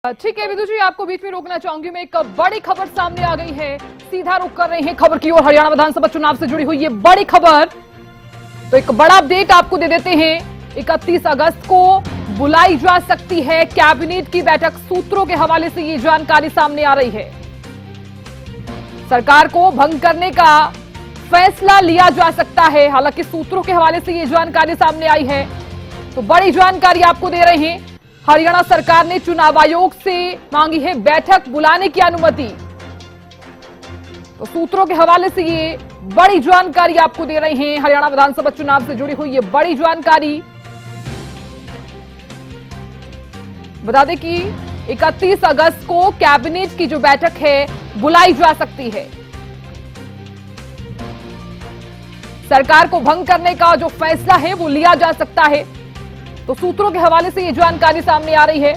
ठीक है विदु जी, आपको बीच में रोकना चाहूंगी मैं। एक बड़ी खबर सामने आ गई है, सीधा रुख कर रहे हैं खबर की ओर। हरियाणा विधानसभा चुनाव से जुड़ी हुई ये बड़ी खबर, तो एक बड़ा अपडेट आपको दे देते हैं। 31 अगस्त को बुलाई जा सकती है कैबिनेट की बैठक, सूत्रों के हवाले से ये जानकारी सामने आ रही है। सरकार को भंग करने का फैसला लिया जा सकता है, हालांकि सूत्रों के हवाले से ये जानकारी सामने आई है। तो बड़ी जानकारी आपको दे रहे हैं, हरियाणा सरकार ने चुनाव आयोग से मांगी है बैठक बुलाने की अनुमति। तो सूत्रों के हवाले से ये बड़ी जानकारी आपको दे रहे हैं, हरियाणा विधानसभा चुनाव से जुड़ी हुई ये बड़ी जानकारी। बता दें कि 31 अगस्त को कैबिनेट की जो बैठक है बुलाई जा सकती है। सरकार को भंग करने का जो फैसला है वो लिया जा सकता है। तो सूत्रों के हवाले से ये जानकारी सामने आ रही है।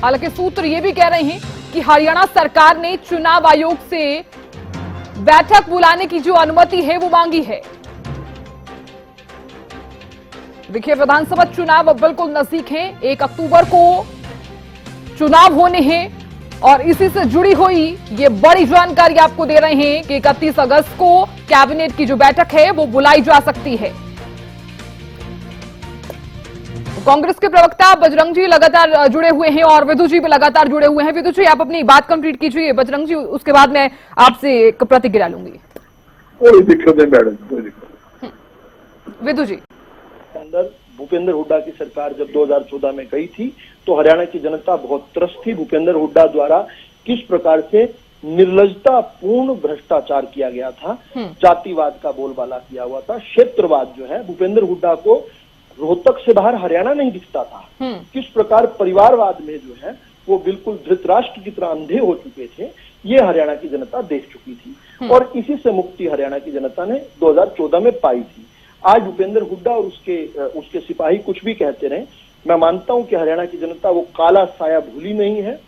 हालांकि सूत्र ये भी कह रहे हैं कि हरियाणा सरकार ने चुनाव आयोग से बैठक बुलाने की जो अनुमति है वो मांगी है। देखिए, विधानसभा चुनाव अब बिल्कुल नजदीक है, 1 अक्टूबर को चुनाव होने हैं और इसी से जुड़ी हुई ये बड़ी जानकारी आपको दे रहे हैं कि 31 अगस्त को कैबिनेट की जो बैठक है वो बुलाई जा सकती है। कांग्रेस के प्रवक्ता बजरंग जी लगातार जुड़े हुए हैं और विदु जी भी लगातार जुड़े हुए हैं। विदु जी, आप अपनी बात कंप्लीट कीजिए, बजरंग जी उसके बाद मैं आपसे एक प्रतिक्रिया लूंगी। कोई दिक्कत नहीं मैडम, कोई दिक्कत। विदु जी, अंदर भूपेंद्र हुड्डा की सरकार जब 2014 में गई थी तो हरियाणा की जनता बहुत त्रस्त थी। भूपेंद्र हुड्डा द्वारा किस प्रकार से निर्लजता पूर्ण भ्रष्टाचार किया गया था, जातिवाद का बोलबाला किया हुआ था, क्षेत्रवाद जो है, भूपेंद्र हुड्डा को रोहतक से बाहर हरियाणा नहीं दिखता था। किस प्रकार परिवारवाद में जो है वो बिल्कुल धृतराष्ट्र की तरह अंधे हो चुके थे, ये हरियाणा की जनता देख चुकी थी और इसी से मुक्ति हरियाणा की जनता ने 2014 में पाई थी। आज भूपेंद्र हुड्डा और उसके सिपाही कुछ भी कहते रहे, मैं मानता हूं कि हरियाणा की जनता वो काला साया भूली नहीं है।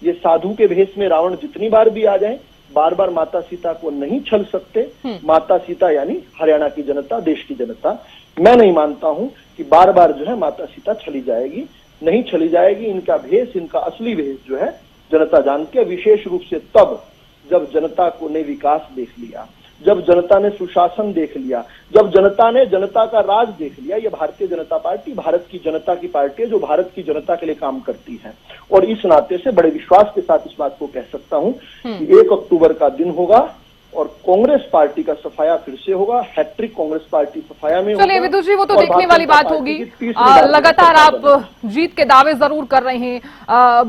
ये साधु के भेष में रावण जितनी बार भी आ जाए, बार बार माता सीता को नहीं छल सकते। माता सीता यानी हरियाणा की जनता, देश की जनता। मैं नहीं मानता हूं कि बार बार जो है माता सीता छली जाएगी, नहीं छली जाएगी। इनका भेष, इनका असली भेष जो है जनता जानती है, विशेष रूप से तब जब जनता को ने विकास देख लिया, जब जनता ने सुशासन देख लिया, जब जनता ने जनता का राज देख लिया। ये भारतीय जनता पार्टी भारत की जनता की पार्टी है जो भारत की जनता के लिए काम करती है और इस नाते से बड़े विश्वास के साथ इस बात को कह सकता हूं कि 1 अक्टूबर का दिन होगा और कांग्रेस पार्टी का सफाया फिर से होगा। हैट्रिक कांग्रेस पार्टी सफाया में। चलिए विदु जी, वो तो देखने वाली बात होगी। लगातार आप जीत के दावे जरूर कर रहे हैं,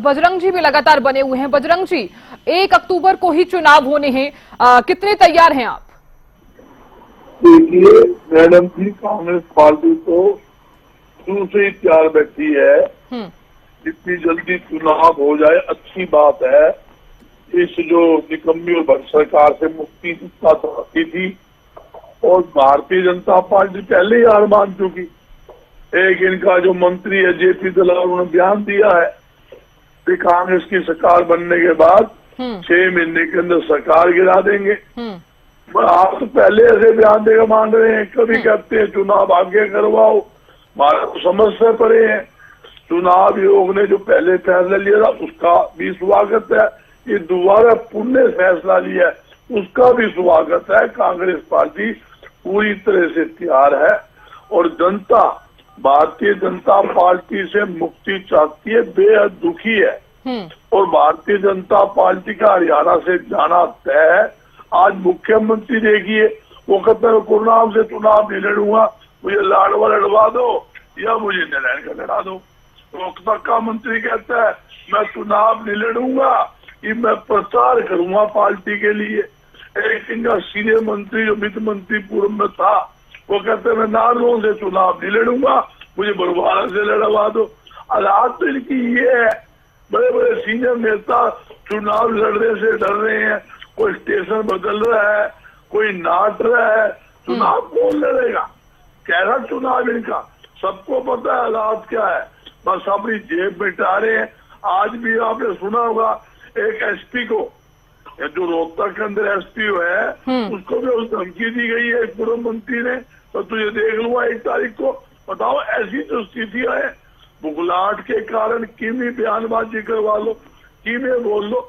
बजरंग जी भी लगातार बने हुए हैं। बजरंग जी, 1 अक्टूबर को ही चुनाव होने हैं, कितने तैयार हैं आप? देखिए मैडम जी, कांग्रेस पार्टी तो शुरू से ही तैयार बैठी है। जितनी जल्दी चुनाव हो जाए अच्छी बात है। इस जो निकम्मी और भ्रष्ट सरकार से मुक्ति चाहती थी और भारतीय जनता पार्टी पहले ही हार मान चुकी। एक इनका जो मंत्री है जेपी दलाल, उन्होंने बयान दिया है कि कांग्रेस की सरकार बनने के बाद 6 महीने के अंदर सरकार गिरा देंगे। आप तो पहले ऐसे बयान देकर मान रहे हैं, कभी कहते हैं चुनाव आगे करवाओ, हमारा तो समस्या पड़े हैं। चुनाव आयोग ने जो पहले फैसला लिया था उसका भी स्वागत है, ये दोबारा पुण्य फैसला लिया है उसका भी स्वागत है। कांग्रेस पार्टी पूरी तरह से तैयार है और जनता भारतीय जनता पार्टी से मुक्ति चाहती है, बेहद दुखी है और भारतीय जनता पार्टी का हरियाणा से जाना तय है। आज मुख्यमंत्री देखिए, वो कहते हैं कुरनाम से चुनाव नहीं लड़ूंगा, मुझे लाडवा लड़वा दो या मुझे नारायण का लड़ा दो। रोहतक का मंत्री कहता है मैं चुनाव नहीं लड़ूंगा, कि मैं प्रचार करूंगा पार्टी के लिए। एक इनका सीनियर मंत्री जो वित्त मंत्री पूर्व में था, वो कहते हैं मैं नारनौल से चुनाव नहीं लड़ूंगा, मुझे बरवाला से लड़वा दो। हालात तो इनकी ये है, बड़े बड़े सीनियर नेता चुनाव लड़ने से डर रहे हैं। कोई स्टेशन बदल रहा है, कोई नाट रहा है, चुनाव कौन लड़ेगा? कैसा चुनाव इनका? सबको पता है हालात क्या है, बस अपनी जेब में डाले हैं। आज भी आपने सुना होगा एक एसपी को, जो रोहतक के अंदर एसपी है, उसको भी उस धमकी दी गई है पूर्व मंत्री ने, तो तुझे देख लूंगा 1 तारीख को। बताओ, ऐसी जो स्थितियां है, बुगलाहट के कारण किमी बयानबाजी करवा लो, कि मैं बोल लो,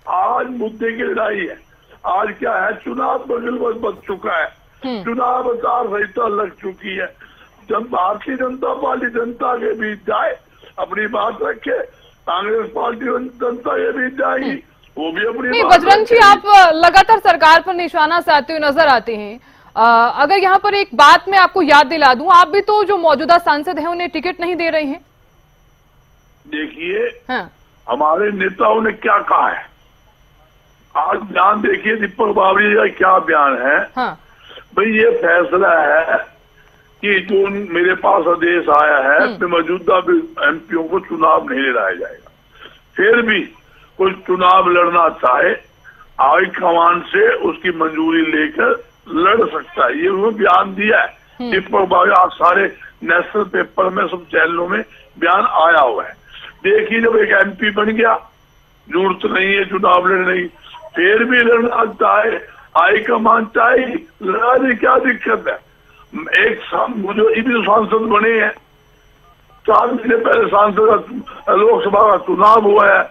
आज मुद्दे की लड़ाई है। आज क्या है, चुनाव बगल बच चुका है, चुनाव आचार संहिता लग चुकी है। जब भारतीय जनता पार्टी जनता के बीच जाए, अपनी बात रखे, कांग्रेस पार्टी जनता के बीच जाएगी, वो भी अपनी नहीं। बात बजरंग जी, रखेगी। आप लगातार सरकार पर निशाना साधते हुए नजर आते हैं। अगर यहाँ पर एक बात मैं आपको याद दिला दूं, आप भी तो जो मौजूदा सांसद हैं उन्हें टिकट नहीं दे रहे हैं। देखिए, हाँ। हमारे नेताओं ने क्या कहा है, आज बयान देखिए दीपक बावरी का क्या बयान है। हाँ। भाई ये फैसला है कि जो मेरे पास आदेश आया है कि मौजूदा एमपीओ को चुनाव नहीं लड़ाया जाएगा। फिर भी कोई चुनाव लड़ना चाहे, हाईकमान से उसकी मंजूरी लेकर लड़ सकता है। ये उन्होंने बयान दिया है दीपक बावरी, आज सारे नेशनल पेपर में, सब चैनलों में बयान आया हुआ है। देखिए, जब एक एमपी बन गया, जरूरत नहीं है चुनाव लड़ने की, फिर भी लड़ना चाहे, हाईकमान चाहे, लड़ाने क्या दिक्कत है। एक जो भी सांसद बने हैं, 4 महीने पहले सांसद लोकसभा का चुनाव हुआ है,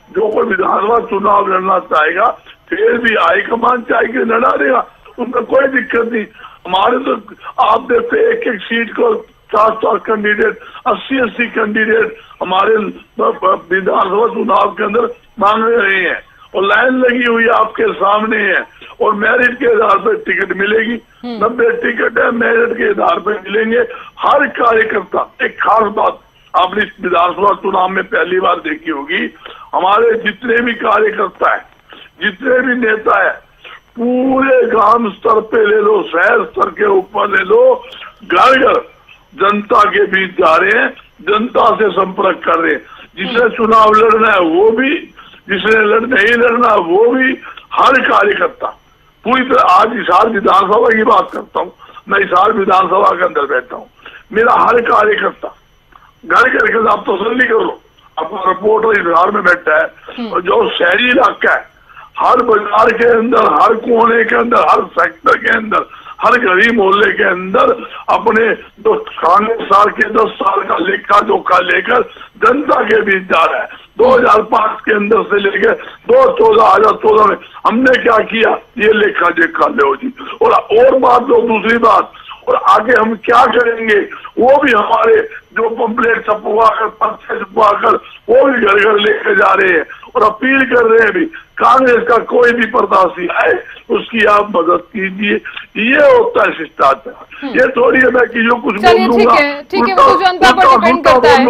जो कोई विधानसभा चुनाव लड़ना चाहेगा, फिर भी हाईकमान चाहेगी, लड़ा देगा, उनका कोई दिक्कत नहीं। हमारे तो आप देखते एक एक सीट को 4 कैंडिडेट, 80 कैंडिडेट हमारे विधानसभा चुनाव के अंदर मांग रहे हैं, और लाइन लगी हुई आपके सामने है, और मेरिट के आधार पर टिकट मिलेगी। 90 टिकट है, मेरिट के आधार पर मिलेंगे। हर कार्यकर्ता, एक खास बात आपने इस विधानसभा चुनाव में पहली बार देखी होगी, हमारे जितने भी कार्यकर्ता है, जितने भी नेता है, पूरे ग्राम स्तर पे ले लो, शहर स्तर के ऊपर ले लो, घर घर जनता के बीच जा रहे हैं, जनता से संपर्क कर रहे हैं। जिसे चुनाव लड़ना है वो भी, जिसे नहीं लड़ना वो भी, हर कार्यकर्ता पूरी तरह। आज हिसार विधानसभा की बात करता हूँ, मैं हिसार विधानसभा के अंदर बैठा हूँ, मेरा हर कार्यकर्ता घर घर, आप तसल्ली कर लो, आपका रिपोर्टर हिसार में बैठा है, और जो शहरी इलाका है, हर बाजार के अंदर, हर कोने के अंदर, हर सेक्टर के अंदर, हर गली मोहल्ले के अंदर अपने 10 साल का लेखा जोखा लेकर जनता के बीच जा रहा है। 2005 के अंदर से लेकर 2014 में हमने क्या किया, ये लेखा जोखा लो जी। और बात दो, दूसरी बात, और आगे हम क्या करेंगे वो भी हमारे जो पंपलेट छपवा कर, पर्चे छपवा कर, वो भी घर घर लेके जा रहे हैं, और अपील कर रहे हैं भी, कांग्रेस का कोई भी प्रत्याशी आए उसकी आप मदद कीजिए। ये होता है शिष्टाचार। ये थोड़ी है मैं कि जो कुछ बोल दूंगा, ठीक है, वो तो जनता पर डिपेंड करता है।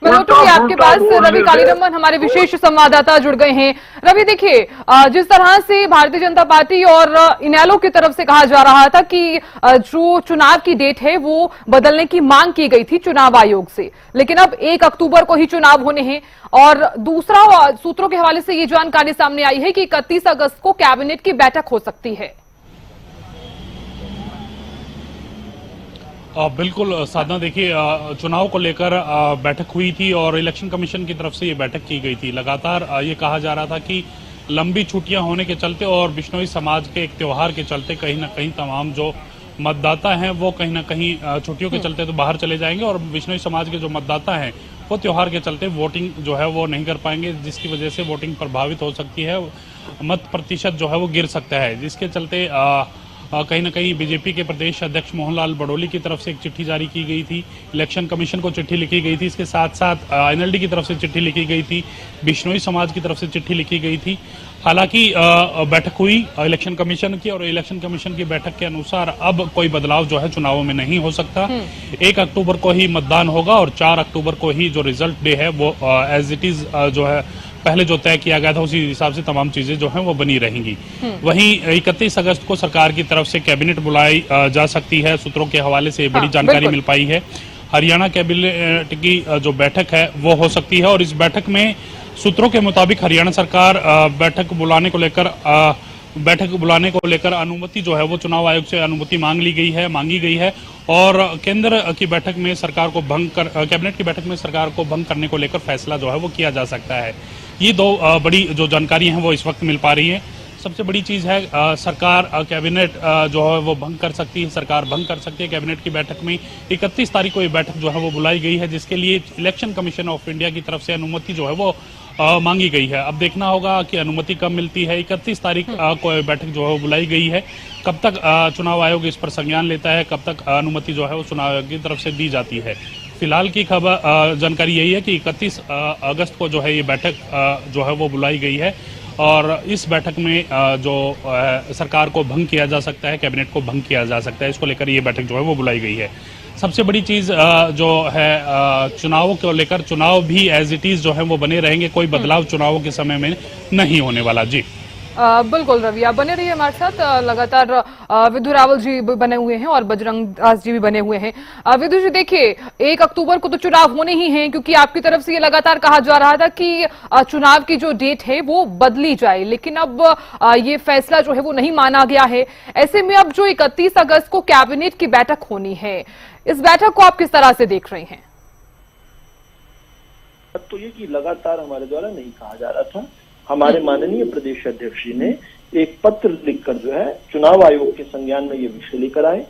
मैं लौटूंगी आपके पास। रवि कालीरमन हमारे विशेष संवाददाता जुड़ गए हैं। रवि, देखिए, जिस तरह से भारतीय जनता पार्टी और इनेलो की तरफ से कहा जा रहा था कि जो चुनाव की डेट है वो बदलने की मांग की गई थी चुनाव आयोग से, लेकिन अब 1 अक्टूबर को ही चुनाव होने हैं। और दूसरा, सूत्रों के हवाले से ये जानकारी सामने आई है कि 31 अगस्त को कैबिनेट की बैठक हो सकती है। बिल्कुल साधना, देखिए, चुनाव को लेकर बैठक हुई थी और इलेक्शन कमीशन की तरफ से ये बैठक की गई थी। लगातार ये कहा जा रहा था कि लंबी छुट्टियां होने के चलते और बिश्नोई समाज के एक त्योहार के चलते कहीं ना कहीं तमाम जो मतदाता हैं वो कहीं ना कहीं छुट्टियों के चलते तो बाहर चले जाएंगे, और बिश्नोई समाज के जो मतदाता हैं वो त्योहार के चलते वोटिंग जो है वो नहीं कर पाएंगे, जिसकी वजह से वोटिंग प्रभावित हो सकती है, मत प्रतिशत जो है वो गिर सकता है। जिसके चलते कहीं ना कहीं बीजेपी के प्रदेश अध्यक्ष मोहनलाल बडोली की तरफ से एक चिट्ठी जारी की गई थी, इलेक्शन कमीशन को चिट्ठी लिखी गई थी, इसके साथ साथ एनएलडी की तरफ से चिट्ठी लिखी गई थी, बिश्नोई समाज की तरफ से चिट्ठी लिखी गई थी। हालांकि बैठक हुई इलेक्शन कमीशन की, और इलेक्शन कमीशन की बैठक के अनुसार अब कोई बदलाव जो है चुनावों में नहीं हो सकता। 1 अक्टूबर को ही मतदान होगा और 4 अक्टूबर को ही जो रिजल्ट डे है वो एज इट इज जो है पहले जो तय किया गया था उसी हिसाब से तमाम चीजें जो हैं वो बनी रहेंगी। वहीं 31 अगस्त को सरकार की तरफ से कैबिनेट बुलाई जा सकती है, सूत्रों के हवाले से बड़ी जानकारी मिल पाई है। हरियाणा कैबिनेट की जो बैठक है वो हो सकती है, और इस बैठक में सूत्रों के मुताबिक हरियाणा सरकार बैठक बुलाने को लेकर अनुमति जो है वो चुनाव आयोग से अनुमति मांगी गई है, और केंद्र की बैठक में सरकार को कैबिनेट की बैठक में सरकार को भंग करने को लेकर फैसला जो है वो किया जा सकता है। ये दो बड़ी जो जानकारी हैं वो इस वक्त मिल पा रही हैं। सबसे बड़ी चीज है सरकार कैबिनेट जो है वो भंग कर सकती है, सरकार भंग कर सकती है कैबिनेट की बैठक में। 31 तारीख को ये बैठक जो है वो बुलाई गई है, जिसके लिए इलेक्शन कमीशन ऑफ इंडिया की तरफ से अनुमति जो है वो मांगी गई है। अब देखना होगा कि अनुमति कब मिलती है। 31 तारीख को बैठक जो है वो बुलाई गई है। कब तक चुनाव आयोग इस पर संज्ञान लेता है, कब तक अनुमति जो है वो चुनाव आयोग की तरफ से दी जाती है। फिलहाल की खबर जानकारी यही है कि 31 अगस्त को जो है ये बैठक जो है वो बुलाई गई है और इस बैठक में जो सरकार को भंग किया जा सकता है, कैबिनेट को भंग किया जा सकता है, इसको लेकर ये बैठक जो है वो बुलाई गई है। सबसे बड़ी चीज जो है चुनावों को लेकर, चुनाव भी एज इट इज जो है वो बने रहेंगे, कोई बदलाव चुनावों के समय में नहीं होने वाला। जी बिल्कुल रवि, आप बने रहिए हमारे साथ। लगातार विधु रावल जी भी बने हुए हैं और बजरंग दास जी भी बने हुए हैं। विधु जी देखिए, 1 अक्टूबर को तो चुनाव होने ही हैं, क्योंकि आपकी तरफ से ये लगातार कहा जा रहा था कि चुनाव की जो डेट है वो बदली जाए, लेकिन अब ये फैसला जो है वो नहीं माना गया है। ऐसे में अब जो 31 अगस्त को कैबिनेट की बैठक होनी है, इस बैठक को आप किस तरह से देख रहे हैं? तो ये कि लगातार हमारे द्वारा नहीं कहा जा रहा था। हमारे माननीय प्रदेश अध्यक्ष जी ने एक पत्र लिखकर जो है चुनाव आयोग के संज्ञान में ये विषय लेकर आए।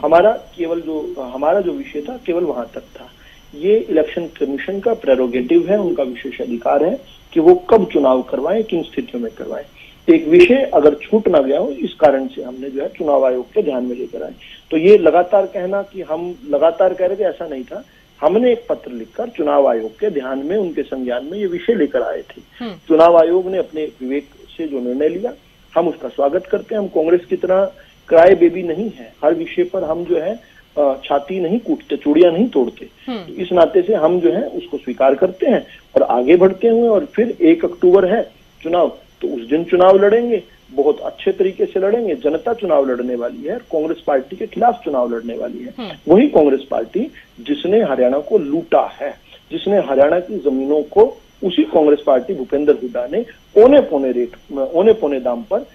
हमारा जो विषय था केवल वहां तक था। ये इलेक्शन कमीशन का प्रेरोगेटिव है, उनका विशेष अधिकार है कि वो कब चुनाव करवाएं, किन स्थितियों में करवाएं। एक विषय अगर छूट ना गया हो, इस कारण से हमने जो है चुनाव आयोग के ध्यान में लेकर आए। तो ये लगातार कहना कि हम लगातार कह रहे थे, ऐसा नहीं था। हमने एक पत्र लिखकर चुनाव आयोग के ध्यान में, उनके संज्ञान में ये विषय लेकर आए थे। चुनाव आयोग ने अपने विवेक से जो निर्णय लिया, हम उसका स्वागत करते हैं। हम कांग्रेस की तरह क्राई बेबी नहीं है। हर विषय पर हम जो है छाती नहीं कूटते, चूड़ियां नहीं तोड़ते। तो इस नाते से हम जो है उसको स्वीकार करते हैं और आगे बढ़ते हुए, और फिर 1 अक्टूबर है चुनाव, तो उस दिन चुनाव लड़ेंगे, बहुत अच्छे तरीके से लड़ेंगे। जनता चुनाव लड़ने वाली है, कांग्रेस पार्टी के खिलाफ चुनाव लड़ने वाली है। वही कांग्रेस पार्टी जिसने हरियाणा को लूटा है, जिसने हरियाणा की जमीनों को, उसी कांग्रेस पार्टी भूपेंद्र हुड्डा ने औने पौने दाम पर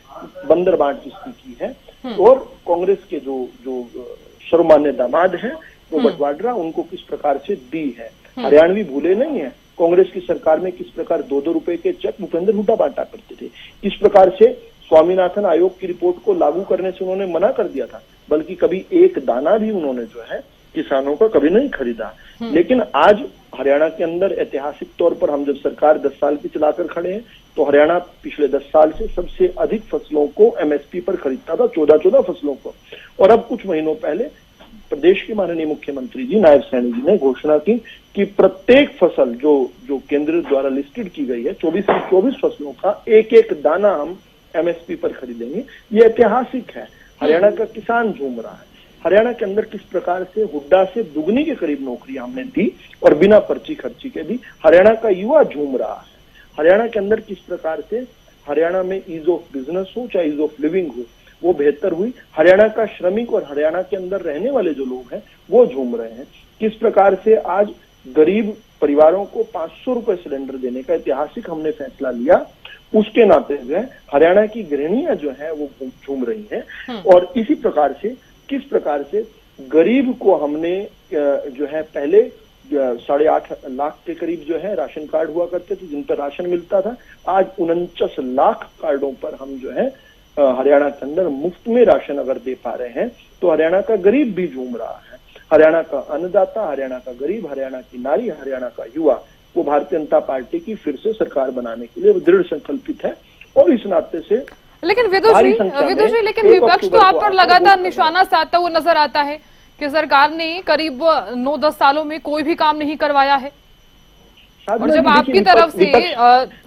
बंदर बांट किस्ती की है। और कांग्रेस के जो सर्वमान्य दामाद हैं, वो बंटवारा उनको किस प्रकार से दी है। हरियाणवी भूले नहीं है कांग्रेस की सरकार में किस प्रकार 2-2 रुपए के चेक भूपेंद्र हुड्डा बांटा करते थे। किस प्रकार से स्वामीनाथन आयोग की रिपोर्ट को लागू करने से उन्होंने मना कर दिया था, बल्कि कभी एक दाना भी उन्होंने जो है किसानों का कभी नहीं खरीदा। लेकिन आज हरियाणा के अंदर ऐतिहासिक तौर पर हम जब सरकार 10 साल की चलाकर खड़े हैं, तो हरियाणा पिछले 10 साल से सबसे अधिक फसलों को एमएसपी पर खरीदता था, 14 फसलों को। और अब कुछ महीनों पहले प्रदेश के माननीय मुख्यमंत्री जी नायब सैनी जी ने घोषणा की कि प्रत्येक फसल जो केंद्र द्वारा लिस्टेड की गई है, 24 फसलों का एक दाना हम एमएसपी पर खरीदेंगे। ये ऐतिहासिक है। हरियाणा का किसान झूम रहा है। हरियाणा के अंदर किस प्रकार से हुड्डा से दुगनी के करीब नौकरी हमने दी और बिना पर्ची खर्ची के दी। हरियाणा का युवा झूम रहा है। हरियाणा के अंदर किस प्रकार से हरियाणा में ईज ऑफ बिजनेस हो चाहे ईज ऑफ लिविंग हो, वो बेहतर हुई। हरियाणा का श्रमिक और हरियाणा के अंदर रहने वाले जो लोग हैं वो झूम रहे हैं। किस प्रकार से आज गरीब परिवारों को 500 रुपए सिलेंडर देने का ऐतिहासिक हमने फैसला लिया, उसके नाते जो है हरियाणा की गृहिणियां जो है वो झूम रही हैं। और इसी प्रकार से किस प्रकार से गरीब को हमने जो है पहले 8.5 लाख के करीब जो है राशन कार्ड हुआ करते थे जिन पर राशन मिलता था, आज 49 लाख कार्डों पर हम जो है हरियाणा के अंदर मुफ्त में राशन अगर दे पा रहे हैं, तो हरियाणा का गरीब भी झूम रहा है। हरियाणा का अन्नदाता, हरियाणा का गरीब, हरियाणा की नारी, हरियाणा का युवा, वो भारतीय जनता पार्टी की फिर से सरकार बनाने के लिए दृढ़ संकल्पित है। और इस नाते से लेकिन विदु जी, लेकिन विपक्ष तो आप पर लगातार निशाना साधता हुआ नजर आता है कि सरकार ने करीब 9-10 सालों में कोई भी काम नहीं करवाया है। और जब आपकी तरफ से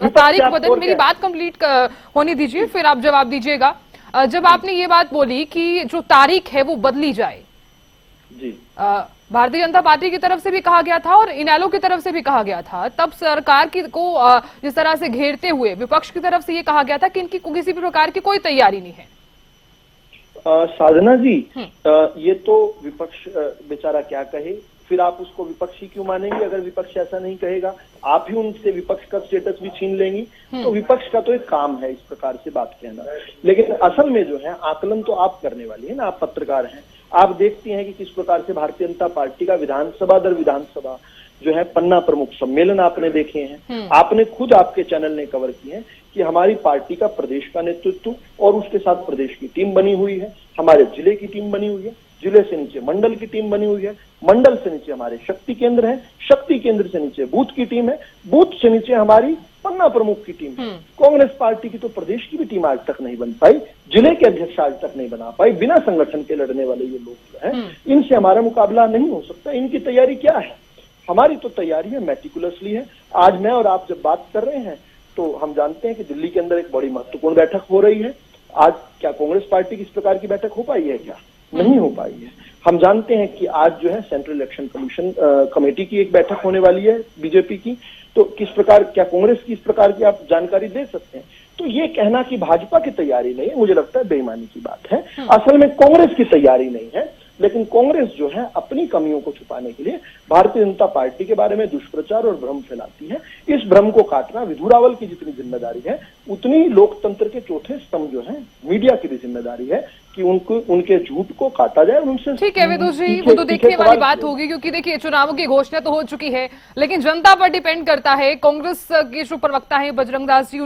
तारीख बदल, मेरी बात कंप्लीट होने दीजिए, फिर आप जवाब दीजिएगा। जब आपने ये बात बोली कि जो तारीख है वो बदली जाए, जी भारतीय जनता पार्टी की तरफ से भी कहा गया था और इनेलो की तरफ से भी कहा गया था, तब सरकार को जिस तरह से घेरते हुए विपक्ष की तरफ से ये कहा गया था कि इनकी किसी भी प्रकार की कोई तैयारी नहीं है। साधना जी, ये तो विपक्ष बेचारा क्या कहे, फिर आप उसको विपक्षी क्यों मानेंगे? अगर विपक्ष ऐसा नहीं कहेगा, आप ही उनसे विपक्ष का स्टेटस भी छीन लेंगी। तो विपक्ष का तो एक काम है इस प्रकार से बात कहना। लेकिन असल में जो है आकलन तो आप करने वाली है ना, आप पत्रकार हैं। आप देखती हैं कि किस प्रकार से भारतीय जनता पार्टी का विधानसभा दर विधानसभा जो है पन्ना प्रमुख सम्मेलन आपने देखे हैं। आपने खुद, आपके चैनल ने कवर किए हैं कि हमारी पार्टी का प्रदेश का नेतृत्व और उसके साथ प्रदेश की टीम बनी हुई है, हमारे जिले की टीम बनी हुई है, जिले से नीचे मंडल की टीम बनी हुई है, मंडल से नीचे हमारे शक्ति केंद्र है, शक्ति केंद्र से नीचे बूथ की टीम है, बूथ से नीचे हमारी पन्ना प्रमुख की टीम है। कांग्रेस पार्टी की तो प्रदेश की भी टीम आज तक नहीं बन पाई, जिले के अध्यक्ष आज तक नहीं बना पाई। बिना संगठन के लड़ने वाले ये लोग जो है, इनसे हमारा मुकाबला नहीं हो सकता। इनकी तैयारी क्या है? हमारी तो तैयारी है, मेटिकुलसली है। आज मैं और आप जब बात कर रहे हैं तो हम जानते हैं कि दिल्ली के अंदर एक बड़ी महत्वपूर्ण बैठक हो रही है। आज क्या कांग्रेस पार्टी की इस प्रकार की बैठक हो पाई है? क्या नहीं हो पाई है। हम जानते हैं कि आज जो है सेंट्रल इलेक्शन कमीशन कमेटी की एक बैठक होने वाली है बीजेपी की। तो किस प्रकार, क्या कांग्रेस की इस प्रकार की आप जानकारी दे सकते हैं? तो ये कहना कि भाजपा की तैयारी नहीं है, मुझे लगता है बेईमानी की बात है। असल में कांग्रेस की तैयारी नहीं है, लेकिन कांग्रेस जो है अपनी कमियों को छुपाने के लिए भारतीय जनता पार्टी के बारे में दुष्प्रचार और भ्रम फैलाती है। इस भ्रम को काटना विधु रावल की जितनी जिम्मेदारी है, उतनी लोकतंत्र के चौथे स्तंभ जो है मीडिया की भी जिम्मेदारी है कि उनके झूठ को काटा जाए। उनसे ठीक है विदुष जी, वो तो देखने वाली बात होगी, क्योंकि देखिए चुनावों की घोषणा तो हो चुकी है, लेकिन जनता पर डिपेंड करता है। कांग्रेस के जो प्रवक्ता है बजरंग दास जी,